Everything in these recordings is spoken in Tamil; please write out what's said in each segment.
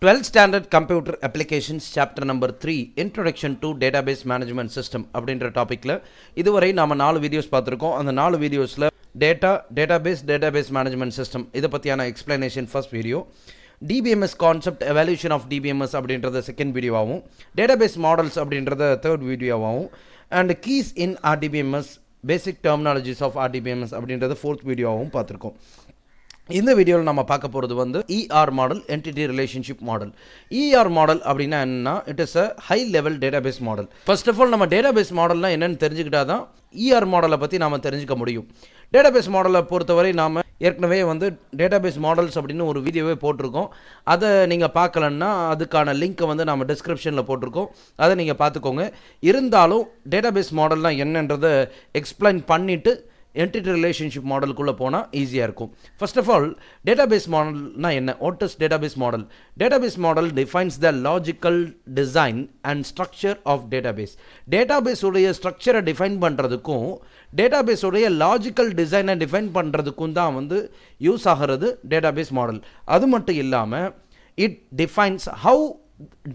12th Standard Computer Applications Chapter Number 3 Introduction to Database Management System அப்படின்ற டாப்பிக்கில் இதுவரை நாம் 4 வீடியோஸ் பார்த்துருக்கோம். அந்த 4 வீடியோஸில் டேட்டாபேஸ் மேனேஜ்மெண்ட் சிஸ்டம் இதை பற்றியான explanation first video, DBMS concept evolution of DBMS அப்படின்றத செகண்ட் வீடியோவாகவும், டேட்டாபேஸ் மாடல்ஸ் அப்படின்றத தேர்ட் வீடியோவாகவும், and keys in RDBMS basic terminologies of RDBMS அப்படின்றத ஃபோர்த் வீடியோவாகவும் பார்த்துருக்கோம். இந்த வீடியோவில் நம்ம பார்க்க போகிறது வந்து ER model, entity relationship model. ER model அப்படின்னா என்னன்னா, it is a high level database model. First of all நம்ம டேட்டாபேஸ் மாடல்னால் என்னென்னு தெரிஞ்சுக்கிட்டா தான் இஆர் மாடலை பற்றி நாம் தெரிஞ்சுக்க முடியும். டேட்டாபேஸ் மாடலை பொறுத்தவரை நாம் ஏற்கனவே வந்து டேட்டாபேஸ் மாடல்ஸ் அப்படின்னு ஒரு வீடியோவே போட்டிருக்கோம். அதை நீங்கள் பார்க்கலன்னா அதுக்கான லிங்க்கை வந்து நம்ம டிஸ்கிரிப்ஷனில் போட்டிருக்கோம், அதை நீங்கள் பார்த்துக்கோங்க. இருந்தாலும் டேட்டாபேஸ் மாடல்னால் என்னன்றதை எக்ஸ்பிளைன் பண்ணிவிட்டு என்டிட்டி ரிலேஷன்ஷிப் மாடலுக்குள்ளே போனால் ஈஸியாக இருக்கும். ஃபர்ஸ்ட் ஆஃப் ஆல் டேட்டாபேஸ் மாடல்னா என்ன? What is database model? Database model defines the logical design and structure of database. டேட்டாபேஸுடைய ஸ்ட்ரக்சரை டிஃபைன் பண்ணுறதுக்கும் டேட்டாபேஸுடைய லாஜிக்கல் டிசைனை டிஃபைன் பண்ணுறதுக்கும் தான் வந்து யூஸ் ஆகிறது டேட்டாபேஸ் மாடல். அது மட்டும் இல்லாமல் it defines how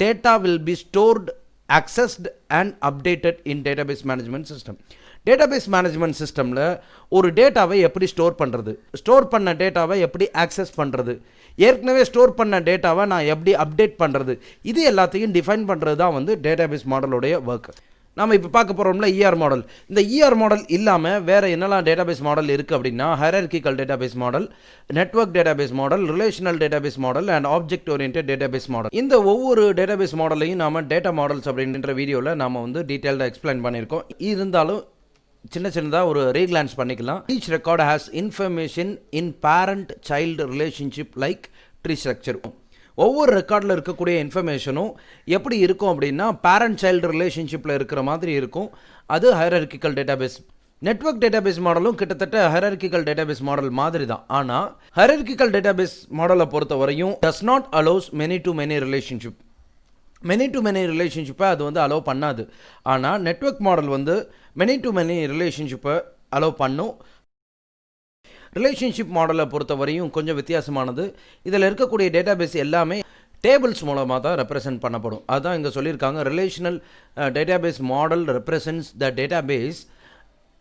data will be stored, accessed and updated in database management system. Database management சிஸ்டமில் ஒரு டேட்டாவை எப்படி ஸ்டோர் பண்ணுறது, ஸ்டோர் பண்ண டேட்டாவை எப்படி ஆக்சஸ் பண்ணுறது, ஏற்கனவே ஸ்டோர் பண்ண டேட்டாவை நான் எப்படி அப்டேட் பண்ணுறது, இது எல்லாத்தையும் டிஃபைன் பண்ணுறது தான் வந்து டேட்டாபேஸ் மாடலுடைய ஒர்க். நம்ம இப்போ பார்க்க போகிறோம்ல இஆர் மாடல். இந்த இஆர் மாடல் இல்லாமல் வேறு என்னெல்லாம் டேட்டாபேஸ் மாடல் இருக்குது அப்படின்னா, hierarchical database model, network database model, relational database model and object oriented database model. இந்த ஒவ்வொரு டேட்டாபேஸ் மாடலையும் நாம் டேட்டா மாடல்ஸ் அப்படின்ற வீடியோவில் நாம் வந்து டீட்டெயில்டாக எக்ஸ்பிளைன் பண்ணியிருக்கோம். இருந்தாலும் சின்னதாக ஒரு ரீக்ளான்ஸ் பண்ணிக்கலாம். Each record has information in parent child relationship like tree structure. ஒவ்வொரு ரெக்கார்டில் இருக்கக்கூடிய இன்ஃபர்மேஷனும் எப்படி இருக்கும் அப்படின்னா பேரண்ட் சைல்டு ரிலேஷன்ஷிப்பில் இருக்கிற மாதிரி இருக்கும். அது ஹைரார்கிக்கல் டேட்டாபேஸ். நெட்வொர்க் டேட்டாபேஸ் மாடலும் கிட்டத்தட்ட ஹைரார்கிக்கல் டேட்டாபேஸ் மாடல் மாதிரி தான். ஆனால் ஹைரார்கிக்கல் டேட்டாபேஸ் மாடலை பொறுத்த வரையும் does not allows many to many relationship. Many to many ரிலேஷன்ஷிப்பை அது வந்து அலோவ் பண்ணாது. ஆனால் நெட்வொர்க் மாடல் வந்து மெனி டு மெனி ரிலேஷன்ஷிப்பை அலோவ் பண்ணும். ரிலேஷன்ஷிப் மாடலை பொறுத்த வரையும் கொஞ்சம் வித்தியாசமானது. இதில் இருக்கக்கூடிய டேட்டாபேஸ் எல்லாமே டேபிள்ஸ் மூலமாக தான் ரெப்ரசன்ட் பண்ணப்படும். அதுதான் இங்கே சொல்லியிருக்காங்க. Relational database model represents the database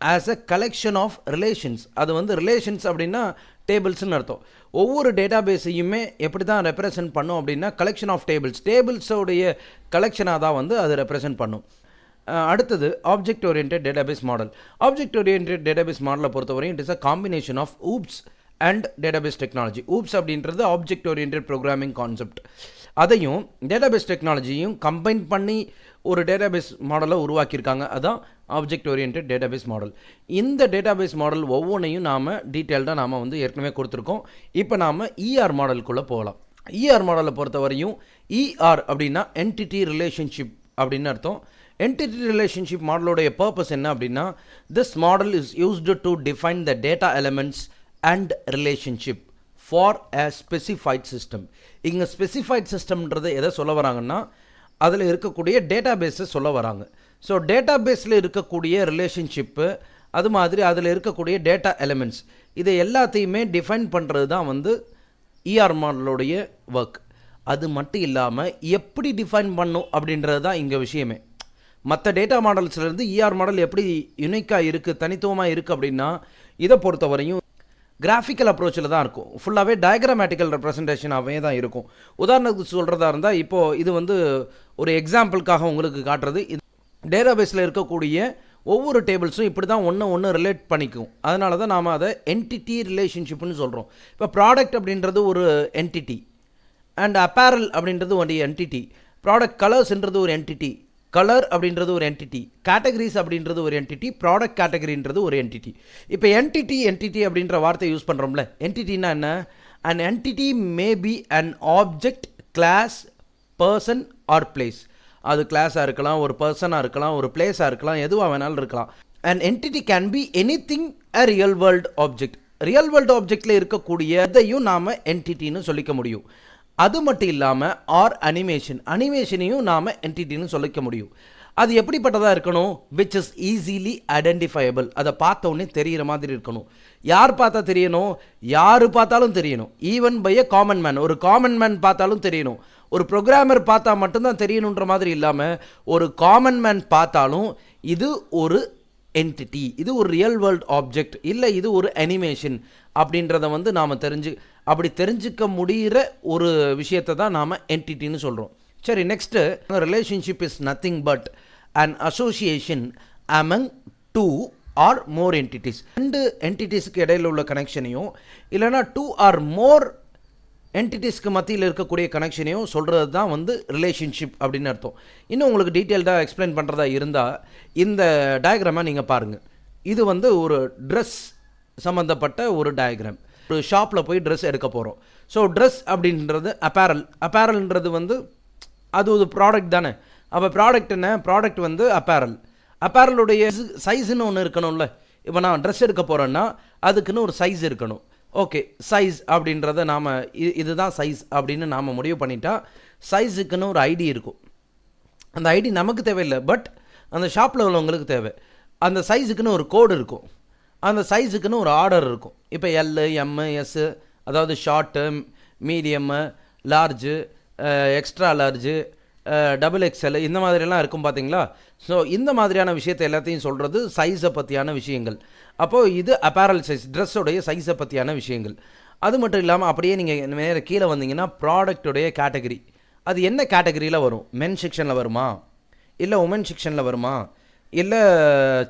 as a collection of relations. அது வந்து ரிலேஷன்ஸ் அப்படின்னா டேபிள்ஸ்னு அர்த்தம். ஒவ்வொரு டேட்டாபேஸையுமே எப்படி தான் ரெப்ரசன்ட் பண்ணும் அப்படின்னா கலெக்ஷன் ஆஃப் டேபிள்ஸோடைய கலெக்ஷனாக தான் வந்து அது ரெப்ரசன்ட் பண்ணும். அடுத்தது object oriented database model. Object oriented database மாடலை பொறுத்தவரையும் it is a combination of OOPS and database technology. OOPS அப்படின்றது ஆப்ஜெக்ட் ஓரியன்டட் ப்ரோக்ராமிங் கான்செப்ட். அதையும் டேட்டாபேஸ் டெக்னாலஜியும் கம்பைன் பண்ணி ஒரு டேட்டாபேஸ் மாடலை உருவாக்கியிருக்காங்க. அதான் ஆப்ஜெக்ட் ஓரியன்டட் டேட்டாபேஸ் மாடல். இந்த டேட்டாபேஸ் மாடல் ஒவ்வொன்றையும் நாம் டீட்டெயில்டாக நாம் வந்து ஏற்கனவே கொடுத்துருக்கோம். இப்போ நாம் இஆர் மாடலுக்குள்ளே போகலாம். இஆர் மாடலை பொறுத்த வரையும் இஆர் அப்படின்னா என்டிட்டி ரிலேஷன்ஷிப் அப்படின்னு அர்த்தம். என்டிட்டி ரிலேஷன்ஷிப் மாடலோடைய பர்பஸ் என்ன அப்படின்னா, this model is used to define the data elements and relationship for a specified system. இங்கே ஸ்பெசிஃபைட் சிஸ்டம்ன்றது எதை சொல்ல வராங்கன்னா, அதில் இருக்கக்கூடிய டேட்டாபேஸை சொல்ல வராங்க. ஸோ டேட்டாபேஸில் இருக்கக்கூடிய ரிலேஷன்ஷிப்பு, அது மாதிரி அதில் இருக்கக்கூடிய டேட்டா எலிமெண்ட்ஸ், இதை எல்லாத்தையுமே டிஃபைன் பண்ணுறது தான் வந்து இஆர் மாடலுடைய ஒர்க். அது மட்டும் இல்லாமல் எப்படி டிஃபைன் பண்ணும் அப்படின்றது தான் இங்கே விஷயமே. மற்ற டேட்டா மாடல்ஸ்லேருந்து இஆர் மாடல் எப்படி யுனிக்காக இருக்குது, தனித்துவமாக இருக்குது அப்படின்னா, இதை பொறுத்த வரையும் கிராஃபிக்கல் அப்ரோச்சில் தான் இருக்கும். ஃபுல்லாகவே டயக்ராமேட்டிக்கல் ரெப்ரசன்டேஷனாகவே தான் இருக்கும். உதாரணத்துக்கு சொல்கிறதா இருந்தால், இப்போது இது வந்து ஒரு எக்ஸாம்பிளுக்காக உங்களுக்கு காட்டுறது. இது டேட்டாபேஸில் இருக்கக்கூடிய ஒவ்வொரு டேபிள்ஸும் இப்படி தான் ஒன்று ரிலேட் பண்ணிக்கும். அதனால தான் நாம் அதை என்டிட்டி ரிலேஷன்ஷிப்னு சொல்கிறோம். இப்போ ப்ராடக்ட் அப்படின்றது ஒரு என்டிட்டி, அண்ட் அப்பேரல் அப்படின்றது ஒரு என்டிட்டி, ப்ராடக்ட் கலர்ஸ்ன்றது ஒரு என்டிட்டி, கலர் அப்படின்றது ஒரு என்டிட்டி, கேட்டகரிஸ் அப்படின்றது ஒரு என்டிட்டி, ப்ராடக்ட் கேட்டகரின்றது ஒரு என்டிட்டி. இப்போ என்டிட்டி அப்படின்ற வார்த்தை யூஸ் பண்ணுறோம்ல. என்டிட்டின்னா என்ன? An entity may be an object, class, person or place. அது கிளாஸாக இருக்கலாம், ஒரு பர்சனாக இருக்கலாம், ஒரு பிளேஸாக இருக்கலாம், எதுவாக வேணாலும் இருக்கலாம். An entity can be anything a real world object. Real world ஆப்ஜெக்டில் இருக்கக்கூடிய இதையும் நாம் என்டிட்டின்னு சொல்லிக்க முடியும். அது மட்டும் இல்லாமல் அனிமேஷனையும் நாம் என்டிட்டின்னு சொல்லிக்க முடியும். அது எப்படிப்பட்டதாக இருக்கணும்? Which is easily identifiable. அதை பார்த்த உடனே தெரிகிற மாதிரி இருக்கணும். யார் பார்த்தா தெரியணும்? யார் பார்த்தாலும் தெரியணும். Even by a common man. ஒரு காமன் மேன் பார்த்தாலும் தெரியணும். ஒரு ப்ரோக்ராமர் பார்த்தா மட்டும்தான் தெரியணுன்ற மாதிரி இல்லாமல் ஒரு காமன் மேன் பார்த்தாலும் இது ஒரு என்டிட்டி, இது ஒரு ரியல் வேர்ல்ட் ஆப்ஜெக்ட், இல்லை இது ஒரு அனிமேஷன் அப்படின்றத வந்து நாம் அப்படி தெரிஞ்சுக்க முடிகிற ஒரு விஷயத்தை தான் நாம் என்டிட்டின்னு சொல்கிறோம். சரி, next relationship is nothing but an association among two or more entities. 2 என்டிட்டிஸ்க்கு இடையில் உள்ள கனெக்ஷனையும் இல்லைனா 2 ஆர் மோர் என்டிட்டிஸ்க்கு மத்தியில் இருக்கக்கூடிய கனெக்ஷனையும் சொல்கிறது தான் வந்து ரிலேஷன்ஷிப் அப்படின்னு அர்த்தம். இன்னும் உங்களுக்கு டீட்டெயில்டாக எக்ஸ்பிளைன் பண்ணுறதா இருந்தால் இந்த டயக்ராமை நீங்கள் பாருங்கள். இது வந்து ஒரு ட்ரெஸ் சம்மந்தப்பட்ட ஒரு டயக்ராம். ஒரு ஷாப்பில் போய் ட்ரெஸ் எடுக்க போகிறோம். ஸோ ட்ரெஸ் அப்படின்றது அப்பேரல்ன்றது வந்து அது ஒரு ப்ராடக்ட் தானே. அப்போ ப்ராடக்ட் என்ன? ப்ராடக்ட் வந்து அப்பேரலுடைய சைஸுன்னு ஒன்று இருக்கணும்ல. இப்போ நான் ட்ரெஸ் எடுக்க போகிறேன்னா அதுக்குன்னு ஒரு சைஸ் இருக்கணும். ஓகே, சைஸ் அப்படின்றத நாம் இதுதான் சைஸ் அப்படின்னு நாம் முடிவு பண்ணிட்டா சைஸுக்குன்னு ஒரு ஐடி இருக்கும். அந்த ஐடி நமக்கு தேவையில்லை, பட் அந்த ஷாப்பில் உள்ளவங்களுக்கு தேவை. அந்த சைஸுக்குன்னு ஒரு கோடு இருக்கும், அந்த சைஸுக்குன்னு ஒரு ஆர்டர் இருக்கும். இப்போ எல், எம், எஸ், அதாவது short, medium, large, extra large, XXL இந்த மாதிரிலாம் இருக்கும் பார்த்தீங்களா. ஸோ இந்த மாதிரியான விஷயத்தை எல்லாத்தையும் சொல்கிறது சைஸை பற்றியான விஷயங்கள். அப்போது இது அப்பேரல் சைஸ், ட்ரெஸ்ஸோடைய சைஸை பற்றியான விஷயங்கள். அது மட்டும் இல்லாமல் அப்படியே நீங்கள் நேர கீழே வந்தீங்கன்னா ப்ராடக்டோடைய கேட்டகரி, அது என்ன கேட்டகரியில் வரும்? மென் செக்ஷனில் வருமா, இல்லை உமன் செக்ஷனில் வருமா, இல்லை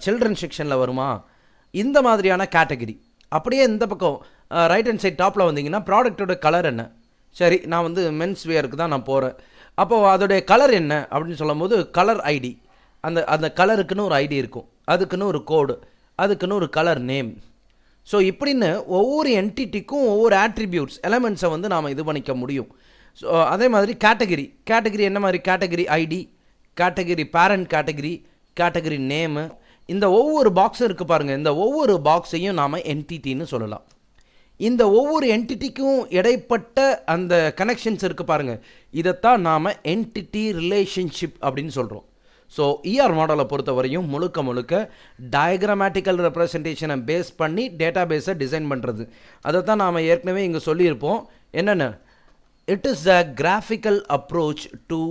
சில்ட்ரன் செக்ஷனில் வருமா, இந்த மாதிரியான கேட்டகரி. அப்படியே இந்த பக்கம் ரைட் ஹேண்ட் சைட் டாப்பில் வந்தீங்கன்னா ப்ராடக்டோட கலர் என்ன? சரி, நான் வந்து மென்ஸ் வேருக்கு தான் நான் போகிறேன். அப்போது அதோடைய கலர் என்ன அப்படின்னு சொல்லும் போது கலர் ஐடி, அந்த கலருக்குன்னு ஒரு ஐடி இருக்கும், அதுக்குன்னு ஒரு கோடு, அதுக்குன்னு ஒரு கலர் நேம். ஸோ இப்படின்னு ஒவ்வொரு என்டிட்டிக்கும் ஒவ்வொரு ஆட்ரிபியூட்ஸ் எலமெண்ட்ஸை வந்து நாம் இது பண்ணிக்க முடியும். ஸோ அதே மாதிரி கேட்டகரி என்ன மாதிரி? Category ID, category parent category name. இந்த ஒவ்வொரு பாக்ஸும் இருக்குது பாருங்கள். இந்த ஒவ்வொரு பாக்ஸையும் நாம் என்டிட்டின்னு சொல்லலாம். இந்த ஒவ்வொரு என்டிட்டிக்கும் இடைப்பட்ட அந்த கனெக்ஷன்ஸ் இருக்குது பாருங்கள், இதைத்தான் நாம் என்டிட்டி ரிலேஷன்ஷிப் அப்படின்னு சொல்கிறோம். ஸோ மாடலை பொறுத்தவரையும் முழுக்க டயக்ராமேட்டிக்கல் ரெப்ரசன்டேஷனை பேஸ் பண்ணி டேட்டா பேஸை டிசைன் பண்ணுறது. அதை தான் நாம் ஏற்கனவே இங்கே சொல்லியிருப்போம். என்னென்ன? It is a graphical approach to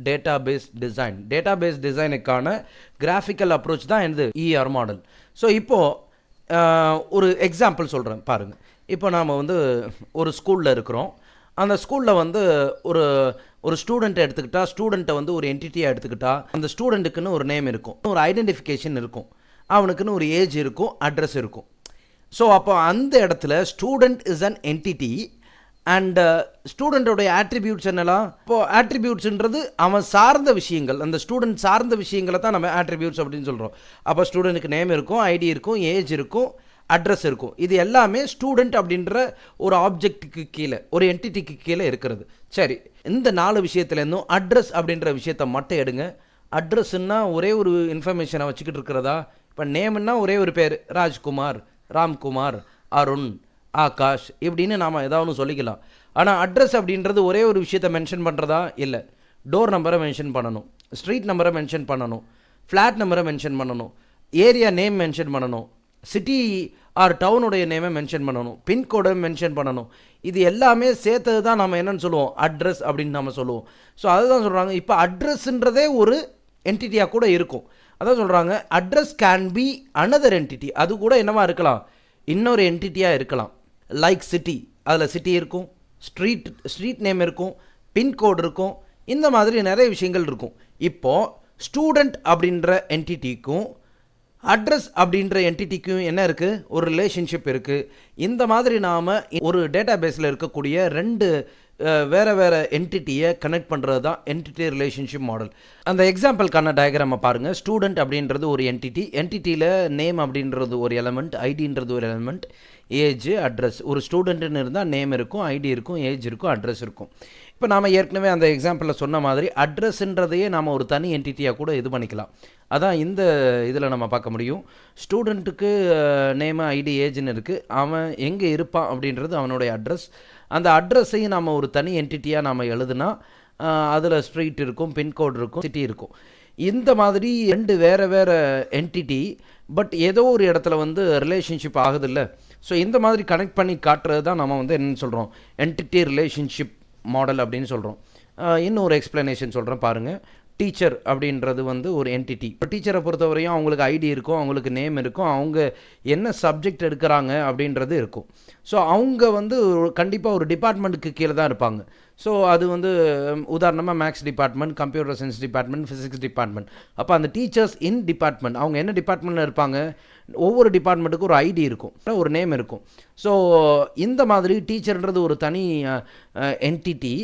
database design. Database டிசைனுக்கான கிராஃபிக்கல் அப்ரோச் தான் என்னது? மாடல். ஸோ இப்போது ஒரு எக்ஸாம்பிள் சொல்கிறேன் பாருங்கள். இப்போ நாம் வந்து ஒரு ஸ்கூலில் இருக்கிறோம். அந்த ஸ்கூலில் வந்து ஒரு ஸ்டூடெண்ட்டை எடுத்துக்கிட்டால், ஸ்டூடெண்ட்டை வந்து ஒரு என்டிட்டியாக எடுத்துக்கிட்டால், அந்த ஸ்டூடெண்ட்டுக்குன்னு ஒரு நேம் இருக்கும், ஒரு ஐடென்டிஃபிகேஷன் இருக்கும், அவனுக்குன்னு ஒரு ஏஜ் இருக்கும், அட்ரஸ் இருக்கும். ஸோ அப்போ அந்த இடத்துல student is an entity and ஸ்டூடெண்ட்டோடைய ஆட்ரிபியூட்ஸ் என்னலாம்? இப்போது ஆட்ரிபியூட்ஸ்ன்றது அவன் சார்ந்த விஷயங்கள், அந்த ஸ்டூடெண்ட் சார்ந்த விஷயங்களை தான் நம்ம ஆட்ரிபியூட்ஸ் அப்படின்னு சொல்கிறோம். அப்போ ஸ்டூடெண்ட்டுக்கு நேம் இருக்கும், ஐடி இருக்கும், ஏஜ் இருக்கும், அட்ரஸ் இருக்கும். இது எல்லாமே ஸ்டூடெண்ட் அப்படின்ற ஒரு ஆப்ஜெக்ட்டுக்கு கீழே, ஒரு என்டிட்டிக்கு கீழே இருக்கிறது. சரி, இந்த 4 விஷயத்துலேருந்தும் அட்ரஸ் அப்படின்ற விஷயத்தை மட்டும் எடுங்க. அட்ரஸ்ன்னா ஒரே ஒரு இன்ஃபர்மேஷனை வச்சுக்கிட்டு இருக்கிறதா? இப்போ நேம்னா ஒரே ஒரு பேர், ராஜ்குமார், ராம்குமார், அருண், ஆகாஷ் இப்படின்னு நாம் ஏதாவது சொல்லிக்கலாம். ஆனால் அட்ரஸ் அப்படின்றது ஒரே ஒரு விஷயத்தை மென்ஷன் பண்ணுறதா? இல்லை. டோர் நம்பரை மென்ஷன் பண்ணணும், ஸ்ட்ரீட் நம்பரை மென்ஷன் பண்ணணும், ஃப்ளாட் நம்பரை மென்ஷன் பண்ணணும், ஏரியா நேம் மென்ஷன் பண்ணணும், சிட்டி ஆர் டவுனுடைய நேமை மென்ஷன் பண்ணணும், பின்கோடை மென்ஷன் பண்ணணும். இது எல்லாமே சேர்த்தது தான் நம்ம என்னென்னு சொல்லுவோம்? அட்ரஸ் அப்படின்னு நம்ம சொல்லுவோம். ஸோ அதுதான் சொல்கிறாங்க. இப்போ அட்ரஸ்ன்றதே ஒரு என்டிட்டியாக கூட இருக்கும். அதான் சொல்கிறாங்க, address can be another entity. அது கூட என்னவா இருக்கலாம்? இன்னொரு என்டிட்டியாக இருக்கலாம். லைக் சிட்டி, அதில் சிட்டி இருக்கும், ஸ்ட்ரீட் நேம் இருக்கும், பின்கோடு இருக்கும், இந்த மாதிரி நிறைய விஷயங்கள் இருக்கும். இப்போது ஸ்டூடெண்ட் அப்படின்ற என்டிட்டிக்கும் அட்ரஸ் அப்படின்ற என்டிட்டிக்கும் என்ன இருக்குது? ஒரு ரிலேஷன்ஷிப் இருக்குது. இந்த மாதிரி நாம் ஒரு டேட்டா பேஸில் இருக்கக்கூடிய 2 வேறு என்டிட்டியை கனெக்ட் பண்ணுறது தான் என்டிட்டி ரிலேஷன்ஷிப் மாடல். அந்த எக்ஸாம்பிளுக்கான டயக்ராமை பாருங்கள். ஸ்டூடெண்ட் அப்படின்றது ஒரு என்டிட்டியில் நேம் அப்படின்றது ஒரு எலமெண்ட், ஐடின்றது ஒரு எலமெண்ட், ஏஜ், அட்ரஸ். ஒரு ஸ்டூடெண்ட்டுன்னு இருந்தால் நேம் இருக்கும், ஐடி இருக்கும், ஏஜ் இருக்கும், அட்ரஸ் இருக்கும். இப்போ நாம் ஏற்கனவே அந்த எக்ஸாம்பிளில் சொன்ன மாதிரி அட்ரஸ்ன்றதையே நாம் ஒரு தனி என்டிட்டியாக கூட இது பண்ணிக்கலாம். அதான் இந்த இதில் நம்ம பார்க்க முடியும். ஸ்டூடெண்ட்டுக்கு நேமு, ஐடி, ஏஜ்னு இருக்குது. அவன் எங்கே இருப்பான் அப்படின்றது அவனுடைய அட்ரஸ். அந்த அட்ரஸையும் நம்ம ஒரு தனி என்டிட்டியாக நாம் எழுதுனா அதில் ஸ்ட்ரீட் இருக்கும், பின்கோடு இருக்கும், சிட்டி இருக்கும். இந்த மாதிரி 2 வேறு என்டிட்டி பட் ஏதோ ஒரு இடத்துல வந்து ரிலேஷன்ஷிப் ஆகுதில்ல. ஸோ இந்த மாதிரி கனெக்ட் பண்ணி காட்டுறது தான் நம்ம வந்து என்னென்னு சொல்கிறோம்? என்டிட்டி ரிலேஷன்ஷிப் மாடல் அப்படின்னு சொல்கிறோம். இன்னொரு எக்ஸ்ப்ளனேஷன் சொல்கிறேன் பாருங்கள். டீச்சர் அப்படின்றது வந்து ஒரு என்டிட்டி. இப்போ டீச்சரை பொறுத்தவரையும் அவங்களுக்கு ஐடி இருக்கும், அவங்களுக்கு நேம் இருக்கும், அவங்க என்ன சப்ஜெக்ட் எடுக்கிறாங்க அப்படின்றது இருக்கும். ஸோ அவங்க வந்து கண்டிப்பாக ஒரு டிபார்ட்மெண்ட்டுக்கு கீழே தான் இருப்பாங்க. ஸோ அது வந்து உதாரணமாக maths department, computer science department, physics department. அப்போ அந்த டீச்சர்ஸ் இன் டிபார்ட்மெண்ட் அவங்க என்ன டிபார்ட்மெண்ட்டில் இருப்பாங்க, ஒவ்வொரு டிபார்ட்மெண்ட்டுக்கும் ஒரு ஐடி இருக்கும், ஒரு நேம் இருக்கும். ஸோ இந்த மாதிரி டீச்சர்ன்றது ஒரு தனி என்டிட்டி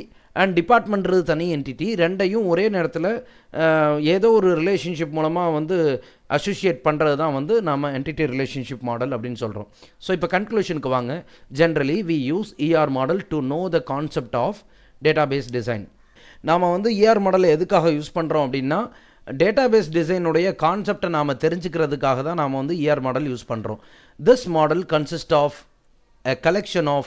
அண்ட் டிபார்ட்மெண்ட்றது தனி என்டிட்டி. ரெண்டையும் ஒரே நேரத்தில் ஏதோ ஒரு ரிலேஷன்ஷிப் மூலமாக வந்து அசோசியேட் பண்ணுறது தான் வந்து நம்ம என்டிட்டி ரிலேஷன்ஷிப் மாடல் அப்படின்னு சொல்கிறோம். ஸோ இப்போ கன்க்ளூஷனுக்கு வாங்க. Generally we use ER model to know the concept of database design. நாம் வந்து ER மாடலை எதுக்காக யூஸ் பண்ணுறோம் அப்படின்னா, டேட்டாபேஸ் டிசைனுடைய கான்செப்டை நாம் தெரிஞ்சுக்கிறதுக்காக தான் நாம் வந்து ER மாடல் யூஸ் பண்ணுறோம். This model consist of a collection of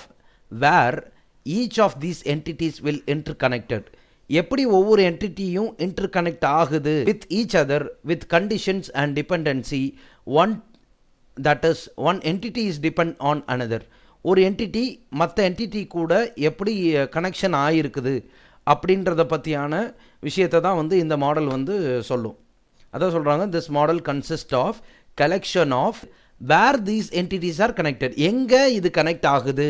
where each of these entities will interconnected. எப்படி ஒவ்வொரு என்டிட்டியும் இன்டர்கனெக்ட் ஆகுது with each other with conditions and dependency. That is one entity is depend on another. ஒரு என்டிட்டி மற்ற என்டிட்டி கூட எப்படி கனெக்ஷன் ஆகிருக்குது அப்படின்றத பற்றியான விஷயத்தை தான் வந்து இந்த மாடல் வந்து சொல்லும். அதான் சொல்கிறாங்க, this model consist of collection of where these entities are connected. எங்கே இது கனெக்ட் ஆகுது,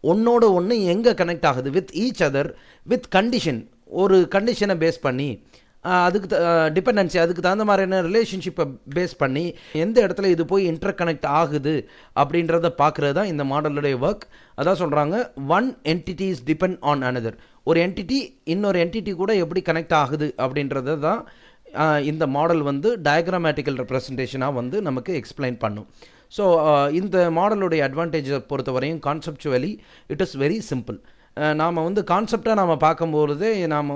ஒன்னோட ஒன்று எங்கே கனெக்ட் ஆகுது, with each other with condition, ஒரு கண்டிஷனை பேஸ் பண்ணி, அதுக்கு டிபெண்டன்சி, அதுக்கு தகுந்த மாதிரியான ரிலேஷன்ஷிப்பை பேஸ் பண்ணி எந்த இடத்துல இது போய் இன்டர் கனெக்ட் ஆகுது அப்படின்றத பார்க்குறது தான் இந்த மாடலுடைய ஒர்க். அதான் சொல்கிறாங்க, one entity is depend on another. ஒரு என்டிட்டி இன்னொரு என்டிட்டி கூட எப்படி கனெக்ட் ஆகுது அப்படின்றத தான் இந்த மாடல் வந்து டயக்ராமேட்டிக்கல் ரெப்ரசன்டேஷனாக வந்து நமக்கு எக்ஸ்பிளைன் பண்ணும். ஸோ இந்த மாடலுடைய அட்வான்டேஜை பொறுத்தவரையும் கான்செப்சுவலி இட் இஸ் வெரி சிம்பிள். நாம் வந்து கான்செப்டாக நாம் பார்க்கும்போதே நாம்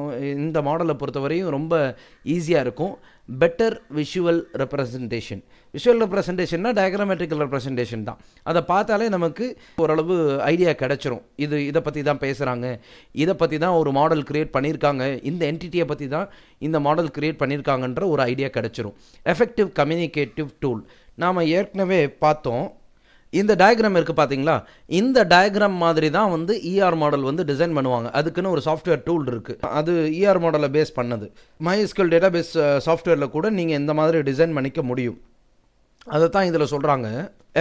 இந்த மாடலை பொறுத்தவரையும் ரொம்ப ஈஸியாக இருக்கும். Better visual representation. விஷுவல் ரெப்ரசன்டேஷன்னா டயக்ராமேட்டிக்கல் ரெப்ரசன்டேஷன் தான். அதை பார்த்தாலே நமக்கு ஓரளவு ஐடியா கிடச்சிரும். இதை பற்றி தான் பேசுகிறாங்க, இதை பற்றி தான் ஒரு மாடல் க்ரியேட் பண்ணியிருக்காங்க, இந்த என்டிட்டியை பற்றி தான் இந்த மாடல் க்ரியேட் பண்ணியிருக்காங்கன்ற ஒரு ஐடியா கிடச்சிரும். எஃபெக்டிவ் கம்யூனிகேட்டிவ் டூல் நாம் ஏற்கனவே பார்த்தோம். இந்த டயக்ராம் இருக்குது பார்த்தீங்களா, இந்த டயக்ராம் மாதிரி தான் வந்து ER மாடல் வந்து டிசைன் பண்ணுவாங்க. அதுக்குன்னு ஒரு சாஃப்ட்வேர் டூல் இருக்குது, அது ER மாடலை பேஸ் பண்ணது. MySQL டேட்டாபேஸ் சாஃப்ட்வேரில் கூட நீங்கள் இந்த மாதிரி டிசைன் பண்ணிக்க முடியும். அதை தான் இதில் சொல்கிறாங்க,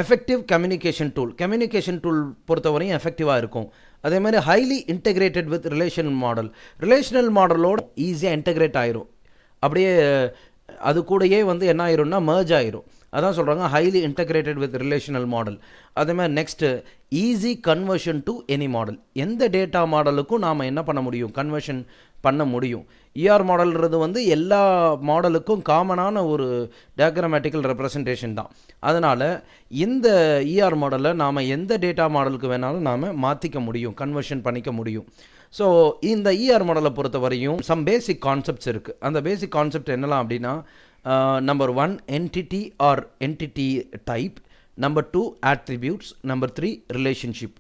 effective communication tool. Communication tool பொறுத்தவரையும் எஃபெக்டிவாக இருக்கும். அதே மாதிரி highly integrated with relational model. Relational மாடலோடு ஈஸியாக இன்டெகிரேட் ஆயிரும், அப்படியே அது கூடயே வந்து என்ன ஆயிரும்னா மர்ஜ் ஆயிரும். அதான் சொல்கிறாங்க highly integrated with relational model. அதே மாதிரி next easy conversion to any model. எந்த டேட்டா மாடலுக்கும் நாம் என்ன பண்ண முடியும், கன்வர்ஷன் பண்ண முடியும். ER மாடல்ன்றது வந்து எல்லா மாடலுக்கும் காமனான ஒரு டயக்ராமேட்டிக்கல் ரெப்ரசன்டேஷன் தான். அதனால் இந்த ER மாடலை நாம் எந்த டேட்டா மாடலுக்கு வேணாலும் நாம் மாற்றிக்க முடியும், கன்வர்ஷன் பண்ணிக்க முடியும். ஸோ இந்த ER மாடலை பொறுத்த வரையும் சம் பேசிக் கான்செப்ட்ஸ் இருக்குது. அந்த பேசிக் கான்செப்ட் என்னலாம் அப்படின்னா, number 1 entity or entity type, number 2 attributes, number 3 relationship.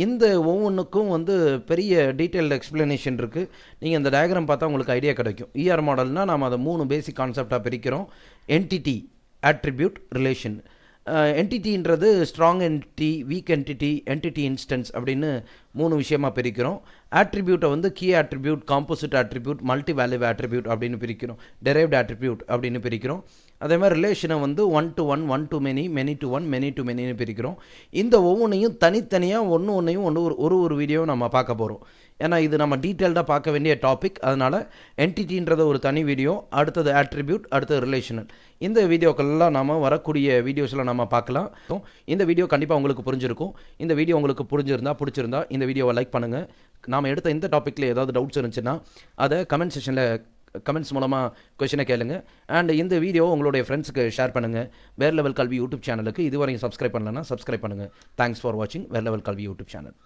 இந்த ஒவ்வொன்றுக்கும் வந்து பெரிய டீட்டெயில்டு எக்ஸ்ப்ளனேஷன் இருக்குது. நீங்கள் இந்த டயக்ராம் பார்த்தா உங்களுக்கு ஐடியா கிடைக்கும். ER மாடல்னால் நாம் அதை 3 பேசிக் கான்செப்டாக பிரிக்கிறோம். Entity, attribute, relation. என்டிட்டின்றது strong entity, weak entity, entity instance அப்படின்னு 3 விஷயமாக பிரிக்கிறோம். ஆட்ரிபியூட்டை வந்து key attribute, composite attribute, multi value attribute அப்படின்னு பிரிக்கிறோம். டெரைவ்ட் ஆட்ரிபியூட் அப்படின்னு பிரிக்கிறோம். அதே மாதிரி ரிலேஷனை வந்து 1 to 1, 1 to many, many to 1, many to manyன்னு பிரிக்கிறோம். இந்த ஒவ்வொன்றையும் தனித்தனியாக ஒன்றையும் ஒரு வீடியோ நம்ம பார்க்க போகிறோம். ஏன்னா இது நம்ம டீட்டெயில்டாக பார்க்க வேண்டிய டாபிக். அதனால் என்டிட்டின்றத ஒரு தனி வீடியோ, அடுத்தது ஆட்ரிபியூட், அடுத்தது ரிலேஷனல். இந்த வீடியோக்கள்லாம் நாம் வரக்கூடிய வீடியோஸில் நம்ம பார்க்கலாம். இந்த வீடியோ கண்டிப்பாக உங்களுக்கு புரிஞ்சிருக்கும். இந்த வீடியோ உங்களுக்கு பிடிச்சிருந்தா இந்த வீடியோவை லைக் பண்ணுங்கள். நாம் எடுத்த இந்த டாப்பிக்கில் ஏதாவது டவுட்ஸ் இருந்துச்சுன்னா அதை கமெண்ட்ஸ் மூலமாக கொஷினை கேளுங்க. அண்ட் இந்த வீடியோ உங்களுடைய ஃப்ரெண்ட்ஸுக்கு ஷேர் பண்ணுங்கள். வேறு லெவல் கல்வி யூடியூப் சேனலுக்கு இதுவரையும் சப்ஸ்கிரைப் பண்ணலன்னா சப்ஸ்கிரைப் பண்ணுங்கள். தேங்க்ஸ் ஃபார் வாட்சிங் வேறு லெவல் கல்வி யூடியூப் சேனல்.